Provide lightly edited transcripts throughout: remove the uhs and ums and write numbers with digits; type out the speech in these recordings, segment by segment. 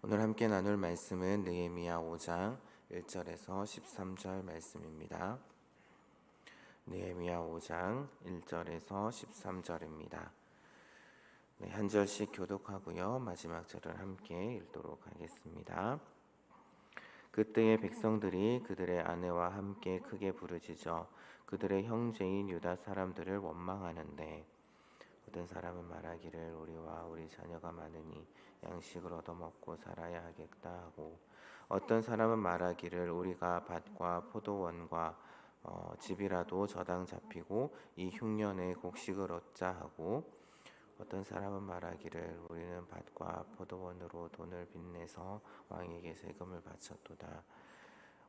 오늘 함께 나눌 말씀은 느헤미야 5장 1절에서 13절 말씀입니다. 느헤미야 5장 1절에서 13절입니다. 네, 한 절씩 교독하고요. 마지막 절을 함께 읽도록 하겠습니다. 그때의 백성들이 그들의 아내와 함께 크게 부르짖어 그들의 형제인 유다 사람들을 원망하는데, 어떤 사람은 말하기를 우리와 우리 자녀가 많으니 양식을 얻어먹고 살아야 하겠다 하고, 어떤 사람은 말하기를 우리가 밭과 포도원과 집이라도 저당 잡히고 이 흉년에 곡식을 얻자 하고, 어떤 사람은 말하기를 우리는 밭과 포도원으로 돈을 빚내서 왕에게 세금을 바쳤도다.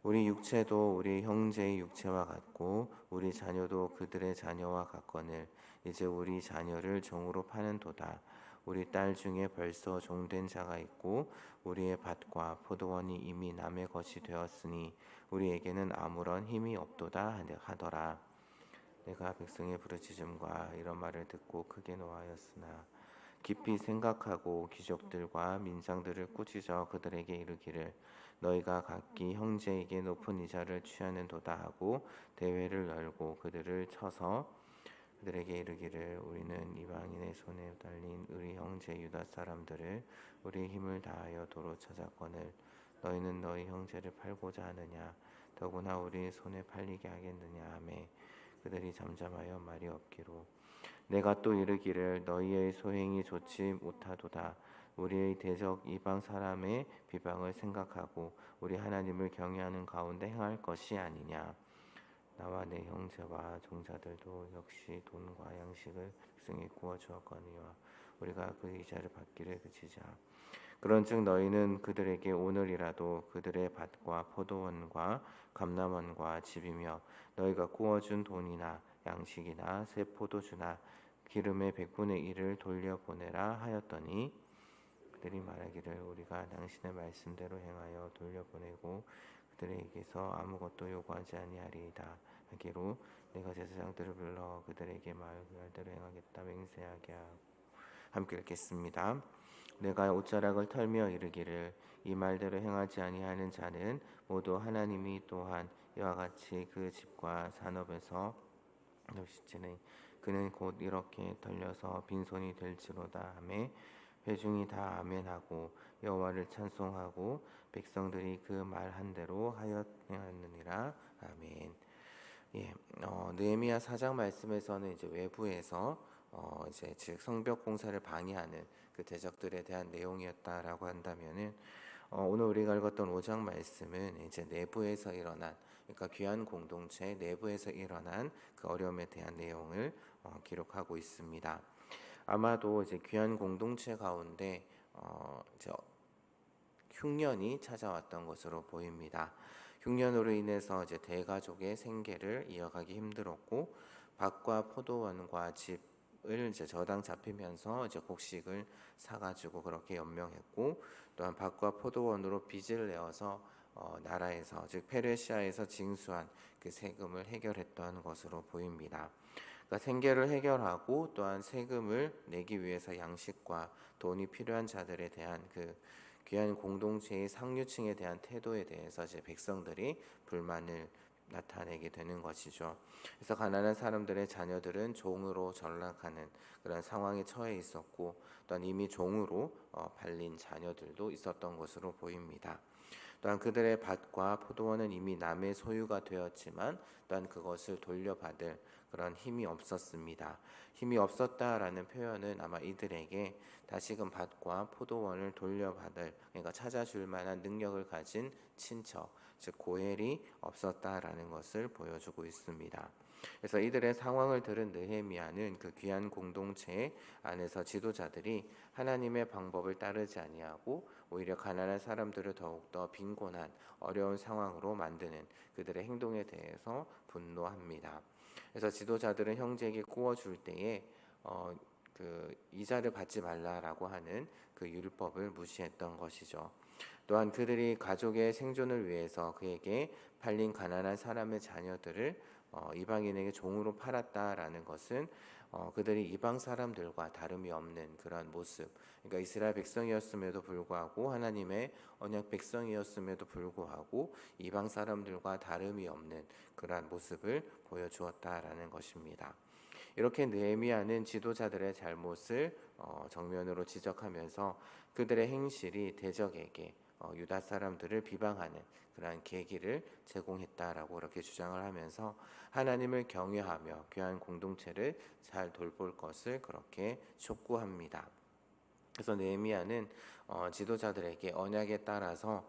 우리 육체도 우리 형제의 육체와 같고 우리 자녀도 그들의 자녀와 같거늘 이제 우리 자녀를 종으로 파는도다. 우리 딸 중에 벌써 종된 자가 있고 우리의 밭과 포도원이 이미 남의 것이 되었으니 우리에게는 아무런 힘이 없도다 하더라. 내가 백성의 부르짖음과 이런 말을 듣고 크게 노하였으나 깊이 생각하고 귀족들과 민장들을 꾸짖어 그들에게 이르기를 너희가 각기 형제에게 높은 이자를 취하는도다 하고 대회를 열고 그들을 쳐서 그들에게 이르기를 우리는 이방인의 손에 달린 우리 형제 유다 사람들을 우리의 힘을 다하여 도로 찾았거늘 너희는 너희 형제를 팔고자 하느냐 더구나 우리 손에 팔리게 하겠느냐 하매 그들이 잠잠하여 말이 없기로 내가 또 이르기를 너희의 소행이 좋지 못하도다. 우리의 대적 이방 사람의 비방을 생각하고 우리 하나님을 경외하는 가운데 행할 것이 아니냐. 나와 내 형제와 종자들도 역시 돈과 양식을 백성에 구워 주었거니와 우리가 그 이자를 받기를 그치자. 그런즉 너희는 그들에게 오늘이라도 그들의 밭과 포도원과 감람원과 집이며 너희가 구워준 돈이나 양식이나 새 포도주나 기름의 100분의 1을 돌려보내라 하였더니 그들이 말하기를 우리가 당신의 말씀대로 행하여 돌려보내고 그들에게서 아무것도 요구하지 아니하리이다 하기로 내가 제사장들을 불러 그들에게 말대로 행하겠다 맹세하게 하고 함께 읽겠습니다. 내가 옷자락을 털며 이르기를 이 말대로 행하지 아니하는 자는 모두 하나님이 또한 이와 같이 그 집과 산업에서 널시치니 그는 곧 이렇게 털려서 빈손이 될지로다 하매 회중이 다 아멘하고 여호와를 찬송하고 백성들이 그 말한 대로 하였느니라. 아멘. 예, 느헤미야 4장 말씀에서는 이제 외부에서 이제 즉 성벽 공사를 방해하는 그 대적들에 대한 내용이었다라고 한다면은 오늘 우리가 읽었던 5장 말씀은 이제 내부에서 일어난 그러니까 귀한 공동체 내부에서 일어난 그 어려움에 대한 내용을 기록하고 있습니다. 아마도 이제 귀한 공동체 가운데 이제 흉년이 찾아왔던 것으로 보입니다. 흉년으로 인해서 이제 대가족의 생계를 이어가기 힘들었고 밭과 포도원과 집을 이제 저당 잡히면서 이제 곡식을 사가지고 그렇게 연명했고 또한 밭과 포도원으로 빚을 내어서 나라에서 즉 페르시아에서 징수한 그 세금을 해결했던 것으로 보입니다. 그러니까 생계를 해결하고 또한 세금을 내기 위해서 양식과 돈이 필요한 자들에 대한 그 귀한 공동체의 상류층에 대한 태도에 대해서 이제 백성들이 불만을 나타내게 되는 것이죠. 그래서 가난한 사람들의 자녀들은 종으로 전락하는 그런 상황에 처해 있었고, 또한 이미 종으로 팔린 자녀들도 있었던 것으로 보입니다. 또한 그들의 밭과 포도원은 이미 남의 소유가 되었지만 또한 그것을 돌려받을 그런 힘이 없었습니다. 힘이 없었다라는 표현은 아마 이들에게 다시금 밭과 포도원을 돌려받을 그러니까 찾아줄 만한 능력을 가진 친척 즉 고엘이 없었다라는 것을 보여주고 있습니다. 그래서 이들의 상황을 들은 느헤미야는 그 귀한 공동체 안에서 지도자들이 하나님의 방법을 따르지 아니하고 오히려 가난한 사람들을 더욱더 빈곤한 어려운 상황으로 만드는 그들의 행동에 대해서 분노합니다. 그래서 지도자들은 형제에게 구워줄 때에 그 이자를 받지 말라라고 하는 그 율법을 무시했던 것이죠. 또한 그들이 가족의 생존을 위해서 그에게 팔린 가난한 사람의 자녀들을 이방인에게 종으로 팔았다라는 것은 그들이 이방 사람들과 다름이 없는 그러한 모습, 그러니까 이스라엘 백성이었음에도 불구하고 하나님의 언약 백성이었음에도 불구하고 이방 사람들과 다름이 없는 그러한 모습을 보여주었다라는 것입니다. 이렇게 느헤미야는 지도자들의 잘못을 정면으로 지적하면서 그들의 행실이 대적에게 유다 사람들을 비방하는 그러한 계기를 제공했다라고 그렇게 주장을 하면서 하나님을 경외하며 귀한 공동체를 잘 돌볼 것을 그렇게 촉구합니다. 그래서 느헤미야는 지도자들에게 언약에 따라서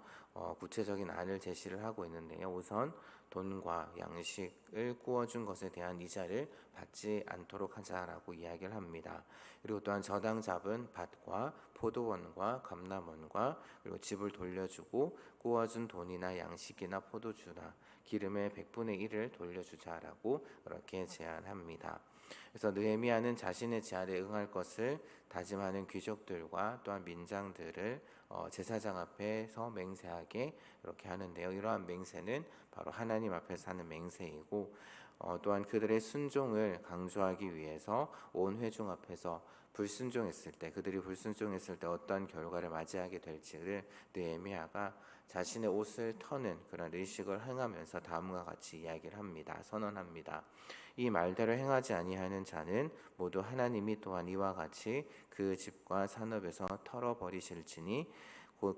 구체적인 안을 제시를 하고 있는데요. 우선 돈과 양식을 구워준 것에 대한 이자를 받지 않도록 하자라고 이야기를 합니다. 그리고 또한 저당 잡은 밭과 포도원과 감람원과 그리고 집을 돌려주고 구워준 돈이나 양식이나 포도주나 기름의 100분의 1을 돌려주자라고 그렇게 제안합니다. 그래서 느헤미야는 자신의 제안에 응할 것을 다짐하는 귀족들과 또한 민장들을 제사장 앞에서 맹세하게 이렇게 하는데요. 이러한 맹세는 바로 하나님 앞에서 하는 맹세이고 또한 그들의 순종을 강조하기 위해서 온 회중 앞에서 불순종했을 때 그들이 불순종했을 때 어떠한 결과를 맞이하게 될지를 느헤미야가 자신의 옷을 터는 그런 의식을 행하면서 다음과 같이 이야기를 합니다. 선언합니다. 이 말대로 행하지 아니하는 자는 모두 하나님이 또한 이와 같이 그 집과 산업에서 털어버리실지니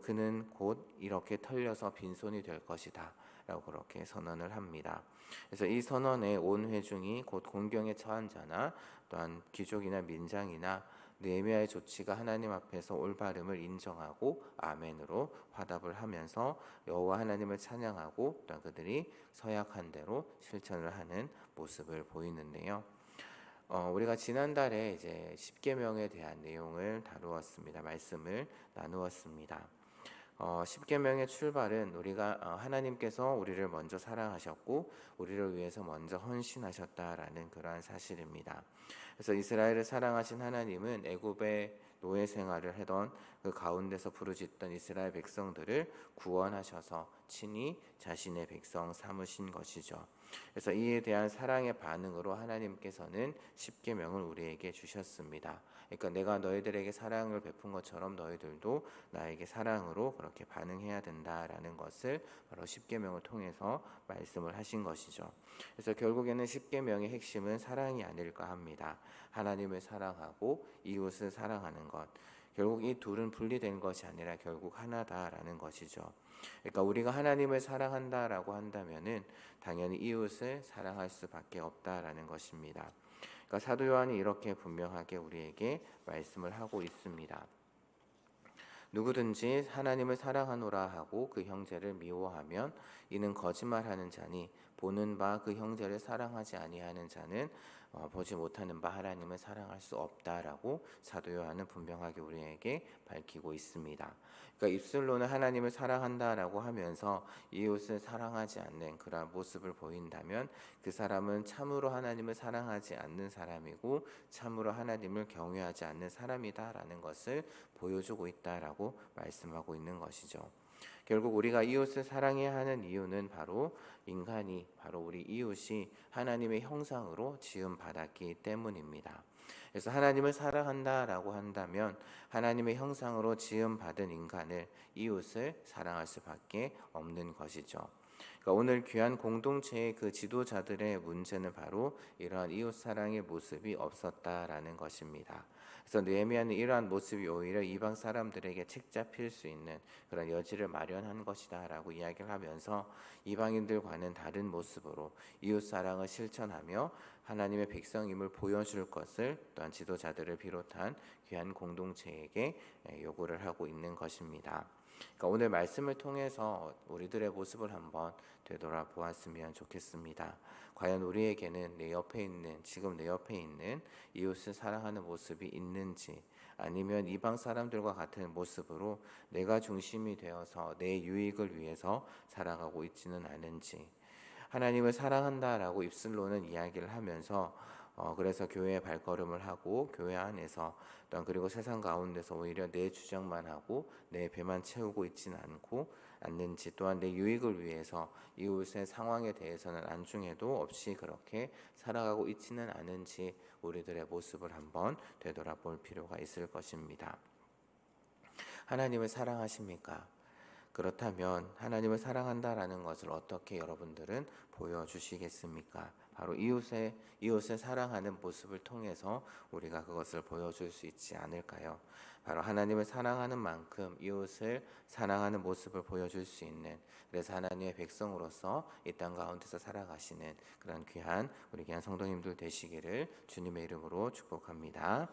그는 곧 이렇게 털려서 빈손이 될 것이다 라고 그렇게 선언을 합니다. 그래서 이 선언에 온 회중이 곧 공경에 처한 자나 또한 귀족이나 민장이나 느헤미야의 조치가 하나님 앞에서 올바름을 인정하고 아멘으로 화답을 하면서 여호와 하나님을 찬양하고 또한 그들이 서약한 대로 실천을 하는 모습을 보이는데요. 우리가 지난달에 이제 십계명에 대한 내용을 다루었습니다. 말씀을 나누었습니다. 십계명의 출발은 우리가 하나님께서 우리를 먼저 사랑하셨고 우리를 위해서 먼저 헌신하셨다라는 그러한 사실입니다. 그래서 이스라엘을 사랑하신 하나님은 애굽의 노예 생활을 하던 그 가운데서 부르짖던 이스라엘 백성들을 구원하셔서 친히 자신의 백성 삼으신 것이죠. 그래서 이에 대한 사랑의 반응으로 하나님께서는 십계명을 우리에게 주셨습니다. 그러니까 내가 너희들에게 사랑을 베푼 것처럼 너희들도 나에게 사랑으로 그렇게 반응해야 된다라는 것을 바로 십계명을 통해서 말씀을 하신 것이죠. 그래서 결국에는 십계명의 핵심은 사랑이 아닐까 합니다. 하나님을 사랑하고 이웃을 사랑하는 것. 결국 이 둘은 분리된 것이 아니라 결국 하나다라는 것이죠. 그러니까 우리가 하나님을 사랑한다라고 한다면은 당연히 이웃을 사랑할 수밖에 없다라는 것입니다. 그러니까 사도 요한이 이렇게 분명하게 우리에게 말씀을 하고 있습니다. 누구든지 하나님을 사랑하노라 하고 그 형제를 미워하면 이는 거짓말하는 자니 보는 바 그 형제를 사랑하지 아니하는 자는 보지 못하는 바 하나님을 사랑할 수 없다라고 사도 요한은 분명하게 우리에게 밝히고 있습니다. 그러니까 입술로는 하나님을 사랑한다라고 하면서 이웃을 사랑하지 않는 그런 모습을 보인다면 그 사람은 참으로 하나님을 사랑하지 않는 사람이고 참으로 하나님을 경외하지 않는 사람이다라는 것을 보여주고 있다라고 말씀하고 있는 것이죠. 결국 우리가 이웃을 사랑해야 하는 이유는 바로 인간이 바로 우리 이웃이 하나님의 형상으로 지음 받았기 때문입니다. 그래서 하나님을 사랑한다라고 한다면 하나님의 형상으로 지음 받은 인간을 이웃을 사랑할 수밖에 없는 것이죠. 그러니까 오늘 귀한 공동체의 그 지도자들의 문제는 바로 이러한 이웃 사랑의 모습이 없었다라는 것입니다. 그래서 느헤미야는 이러한 모습이 오히려 이방 사람들에게 책 잡힐 수 있는 그런 여지를 마련한 것이다라고 이야기를 하면서 이방인들과는 다른 모습으로 이웃 사랑을 실천하며 하나님의 백성임을 보여줄 것을 또한 지도자들을 비롯한 귀한 공동체에게 요구를 하고 있는 것입니다. 그러니까 오늘 말씀을 통해서 우리들의 모습을 한번 되돌아보았으면 좋겠습니다. 과연 우리에게는 지금 내 옆에 있는 이웃을 사랑하는 모습이 있는지, 아니면 이방 사람들과 같은 모습으로 내가 중심이 되어서 내 유익을 위해서 살아가고 있지는 않은지, 하나님을 사랑한다라고 입술로는 이야기를 하면서 그래서 교회에 발걸음을 하고 교회 안에서 또한 그리고 세상 가운데서 오히려 내 주장만 하고 내 배만 채우고 있지는 않는지, 또한 내 유익을 위해서 이웃의 상황에 대해서는 안중에도 없이 그렇게 살아가고 있지는 않은지 우리들의 모습을 한번 되돌아볼 필요가 있을 것입니다. 하나님을 사랑하십니까? 그렇다면 하나님을 사랑한다라는 것을 어떻게 여러분들은 보여주시겠습니까? 바로 이웃을 사랑하는 모습을 통해서 우리가 그것을 보여줄 수 있지 않을까요? 바로 하나님을 사랑하는 만큼 이웃을 사랑하는 모습을 보여줄 수 있는, 그래서 하나님의 백성으로서 이 땅 가운데서 살아가시는 그런 우리 귀한 성도님들 되시기를 주님의 이름으로 축복합니다.